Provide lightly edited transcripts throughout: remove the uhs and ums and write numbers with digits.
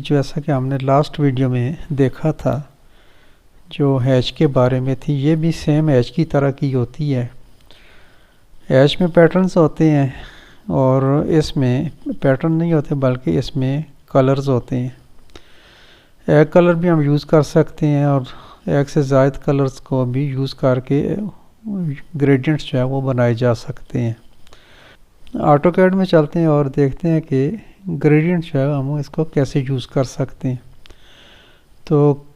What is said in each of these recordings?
जैसा कि हमने लास्ट वीडियो में देखा था, जो हैश के बारे में थी, ये भी सेम हैश की तरह की होती है। हैश में पैटर्न्स होते हैं और इसमें पैटर्न नहीं होते बल्कि इसमें कलर्स होते हैं। एक कलर भी हम यूज़ कर सकते हैं और एक से ज़ायद कलर्स को भी यूज़ करके ग्रेडियंट्स जो है वो बनाए जा सकते हैं। ऑटोकैड में चलते हैं और देखते हैं कि ग्रेडियंट जो है हम इसको कैसे यूज़ कर सकते हैं। तो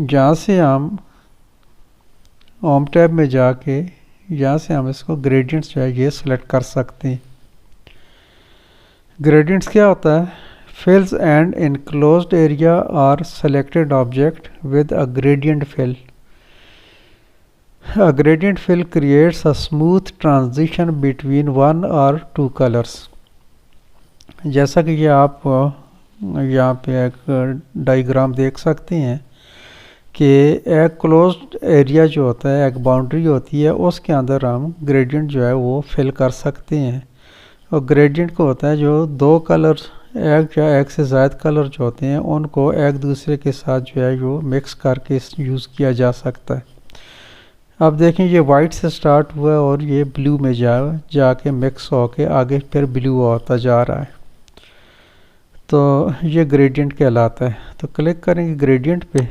यहाँ से हम होम टैब में जाके यहाँ से हम इसको ग्रेडियंट्स जो है ये सिलेक्ट कर सकते हैं। ग्रेडियंट्स क्या होता है? Fills and enclosed area are selected object with a gradient fill. A gradient fill creates a smooth transition between one or two colors। जैसा कि ये आप यहाँ पे एक डायग्राम देख सकते हैं कि एक क्लोज्ड एरिया जो होता है, एक बाउंड्री होती है, उसके अंदर हम ग्रेडियंट जो है वो फिल कर सकते हैं। और ग्रेडियंट को होता है जो दो कलर, एक या एक से ज़्यादा कलर जो होते हैं उनको एक दूसरे के साथ जो है वो मिक्स करके यूज़ किया जा सकता है। अब देखें, ये वाइट से स्टार्ट हुआ और ये ब्लू में जाके मिक्स होके आगे फिर ब्लू होता जा रहा है, तो ये ग्रेडियंट कहलाता है। तो क्लिक करेंगे ग्रेडियंट पे।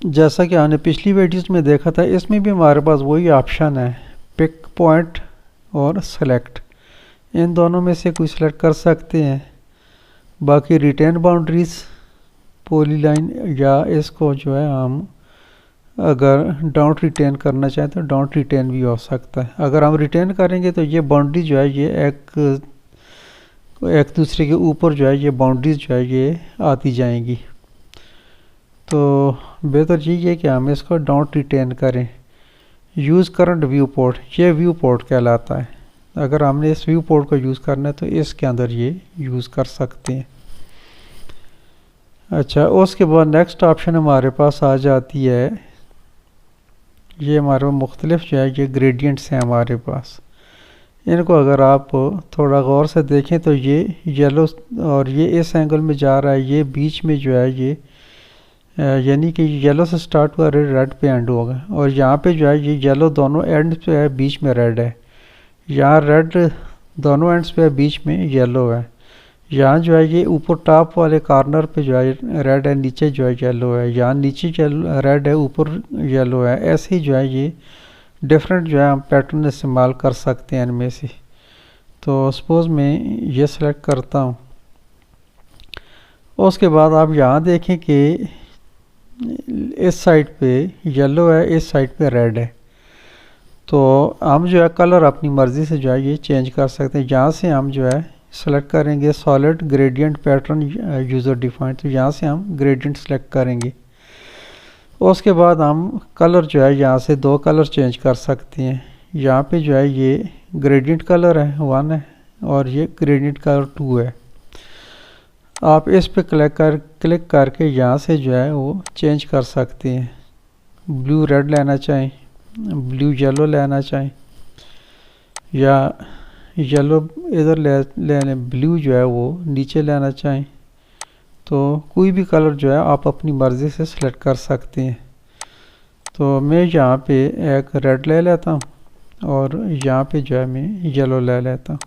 जैसा कि हमने पिछली वीडियोस में देखा था, इसमें भी हमारे पास वही ऑप्शन है, पिक पॉइंट और सेलेक्ट। इन दोनों में से कोई सेलेक्ट कर सकते हैं। बाकी रिटेन बाउंड्रीज, पॉलीलाइन, या इसको जो है हम अगर डोंट रिटेन करना चाहें तो डोंट रिटेन भी हो सकता है। अगर हम रिटेन करेंगे तो ये बाउंड्री जो है ये एक दूसरे के ऊपर जो है ये बाउंड्रीज जो है ये आती जाएंगी। तो बेहतर यही है कि हम इसको डोंट रिटेन करें। यूज़ करंट व्यू पोर्ट, ये व्यू पोर्ट कहलाता है। अगर हमने इस व्यू पोर्ट को यूज़ करना है तो इसके अंदर ये यूज़ कर सकते हैं। अच्छा, उसके बाद नेक्स्ट ऑप्शन हमारे पास आ जाती है, ये हमारे मुख्तलिफ जो है ये ग्रेडियंट्स हैं हमारे पास। इनको अगर आप थोड़ा गौर से देखें तो ये येलो और ये इस एंगल में जा रहा है, ये बीच में जो है ये यानी कि येलो से स्टार्ट हुआ रेड पे एंड होगा, और यहाँ पे जो है ये येलो दोनों एंड पे है, बीच में रेड है। यहाँ रेड दोनों एंड्स पे है, बीच में येलो है। यहाँ जो है ये ऊपर टॉप वाले कॉर्नर पे जो है रेड है, नीचे जो है येलो है। यहाँ नीचे रेड है, ऊपर येलो है। ऐसे ही जो है ये डिफरेंट जो है हम पैटर्न इस्तेमाल कर सकते हैं इनमें से। तो सपोज़ मैं ये सिलेक्ट करता हूँ। उसके बाद आप यहाँ देखें कि इस साइड पे येलो है, इस साइड पे रेड है। तो हम जो है कलर अपनी मर्ज़ी से जो है ये चेंज कर सकते हैं। यहाँ से हम जो है सेलेक्ट करेंगे solid gradient pattern user defined, तो यहाँ से हम ग्रेडियंट सेलेक्ट करेंगे। उसके बाद हम कलर जो है यहाँ से दो कलर चेंज कर सकते हैं। यहाँ पे जो है ये ग्रेडियंट कलर है 1 है और ये ग्रेडियंट कलर 2 है। आप इस पे क्लिक करके यहाँ से जो है वो चेंज कर सकते हैं। ब्लू रेड लेना चाहें, ब्लू येलो लेना चाहें, या येलो इधर ले लें, ब्लू जो है वो नीचे लेना चाहें, तो कोई भी कलर जो है आप अपनी मर्ज़ी से सिलेक्ट कर सकते हैं। तो मैं यहाँ पे एक रेड ले लेता हूँ और यहाँ पे जो है मैं येलो ले लेता हूँ।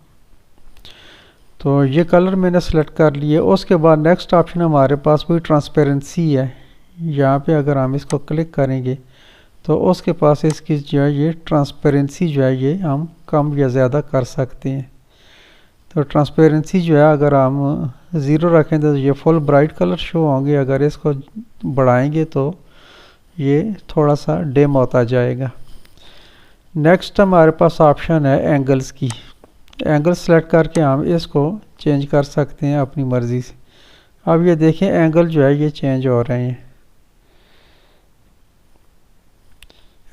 तो ये कलर मैंने सेलेक्ट कर लिए। उसके बाद नेक्स्ट ऑप्शन हमारे पास कोई ट्रांसपेरेंसी है। यहाँ पे अगर हम इसको क्लिक करेंगे तो उसके पास इसकी जो है ये ट्रांसपेरेंसी जो है ये हम कम या ज़्यादा कर सकते हैं। तो ट्रांसपेरेंसी जो है अगर हम 0 रखें तो ये फुल ब्राइट कलर शो होंगे, अगर इसको बढ़ाएंगे तो ये थोड़ा सा डिम होता जाएगा। नेक्स्ट हमारे पास ऑप्शन है एंगल्स की। एंगल सेलेक्ट करके हम इसको चेंज कर सकते हैं अपनी मर्ज़ी से। अब ये देखें एंगल जो है ये चेंज हो रहे हैं।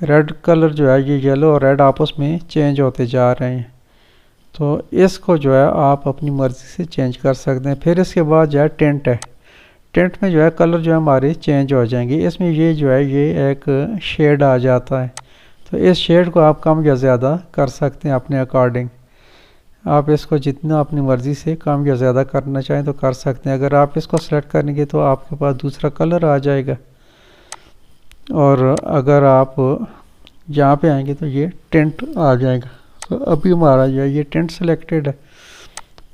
रेड कलर जो है ये येलो और रेड आपस में चेंज होते जा रहे हैं। तो इसको जो है आप अपनी मर्ज़ी से चेंज कर सकते हैं। फिर इसके बाद जो है टेंट है। टेंट में जो है कलर जो है हमारे चेंज हो जाएंगे। इसमें ये जो है ये एक शेड आ जाता है, तो इस शेड को आप कम या ज़्यादा कर सकते हैं अपने अकॉर्डिंग। आप इसको जितना अपनी मर्ज़ी से कम या ज़्यादा करना चाहें तो कर सकते हैं। अगर आप इसको सेलेक्ट करेंगे तो आपके पास दूसरा कलर आ जाएगा, और अगर आप यहाँ पे आएंगे तो ये टेंट आ जाएगा। तो अभी हमारा जो है ये टेंट सेलेक्टेड है,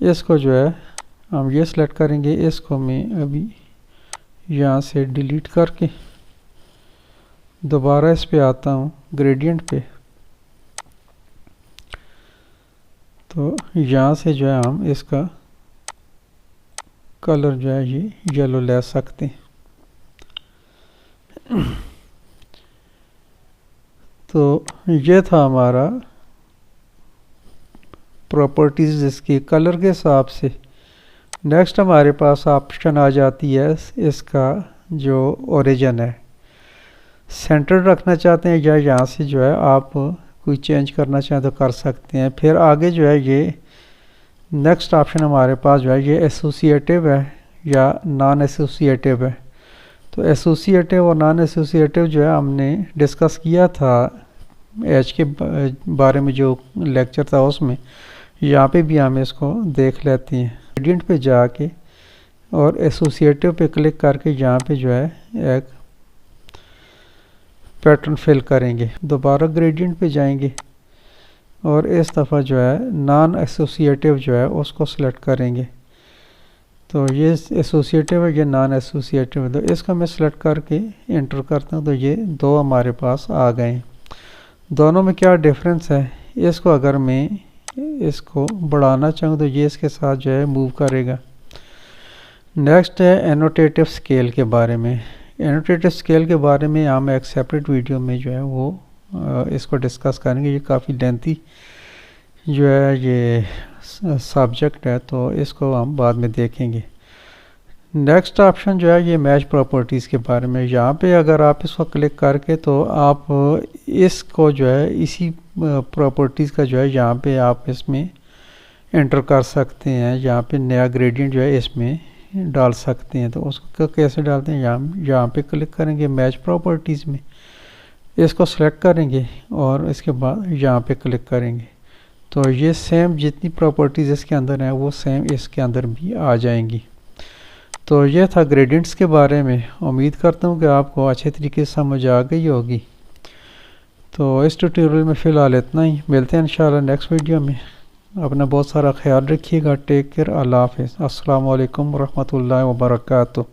इसको जो है हम ये सेलेक्ट करेंगे। इसको मैं अभी यहाँ से डिलीट करके दोबारा इस पे आता हूँ ग्रेडियंट पे, तो यहाँ से जो है हम इसका कलर जो है ये येलो ले सकते हैं। तो ये था हमारा प्रॉपर्टीज़ इसकी कलर के हिसाब से। नेक्स्ट हमारे पास ऑप्शन आ जाती है इसका जो ओरिजिन है, सेंटर रखना चाहते हैं या यहाँ से जो है आप कोई चेंज करना चाहें तो कर सकते हैं। फिर आगे जो है ये नेक्स्ट ऑप्शन हमारे पास जो है ये एसोसिएटिव है या नॉन एसोसिएटिव है। तो एसोसिएटिव और नॉन एसोसिएटिव जो है हमने डिस्कस किया था एच के बारे में, जो लेक्चर था उसमें। यहाँ पे भी हम इसको देख लेते हैं। ग्रेडियंट पे जाके और एसोसिएटिव पे क्लिक करके यहाँ पे जो है एक पैटर्न फिल करेंगे। दोबारा ग्रेडियंट पे जाएंगे और इस दफ़ा जो है नॉन एसोसिएटिव जो है उसको सिलेक्ट करेंगे। तो ये एसोसिएटिव है, ये नॉन एसोसिएटिव है। तो इसका मैं सिलेक्ट करके एंटर करता हूँ, तो ये दो हमारे पास आ गए। दोनों में क्या डिफरेंस है, इसको अगर मैं इसको बढ़ाना चाहूँ तो ये इसके साथ जो है मूव करेगा। नेक्स्ट है एनोटेटिव स्केल के बारे में। एनोटेटिव स्केल के बारे में हम एक सेपरेट वीडियो में जो है वो इसको डिस्कस करेंगे। ये काफ़ी लेंथी जो है ये सब्जेक्ट है, तो इसको हम बाद में देखेंगे। नेक्स्ट ऑप्शन जो है ये मैच प्रॉपर्टीज़ के बारे में। यहाँ पे अगर आप इसको क्लिक करके तो आप इसको जो है इसी प्रॉपर्टीज़ का जो है यहाँ पे आप इसमें एंटर कर सकते हैं। यहाँ पे नया ग्रेडियंट जो है इसमें डाल सकते हैं। तो उसको कैसे डालते हैं, यहाँ पे क्लिक करेंगे मैच प्रॉपर्टीज़ में, इसको सेलेक्ट करेंगे और इसके बाद यहाँ पे क्लिक करेंगे। तो ये सेम जितनी प्रॉपर्टीज़ इसके अंदर हैं वो सेम इसके अंदर भी आ जाएंगी। तो ये था ग्रेडियंट्स के बारे में। उम्मीद करता हूँ कि आपको अच्छे तरीके से समझ आ गई होगी। तो इस ट्यूटोरियल में फ़िलहाल इतना ही। मिलते हैं इंशाल्लाह नेक्स्ट वीडियो में। अपना बहुत सारा ख्याल रखिएगा। Take care. अल्लाह हाफ़िज़। अस्सलाम वालेकुम रहमतुल्लाहि व बरकातुहू।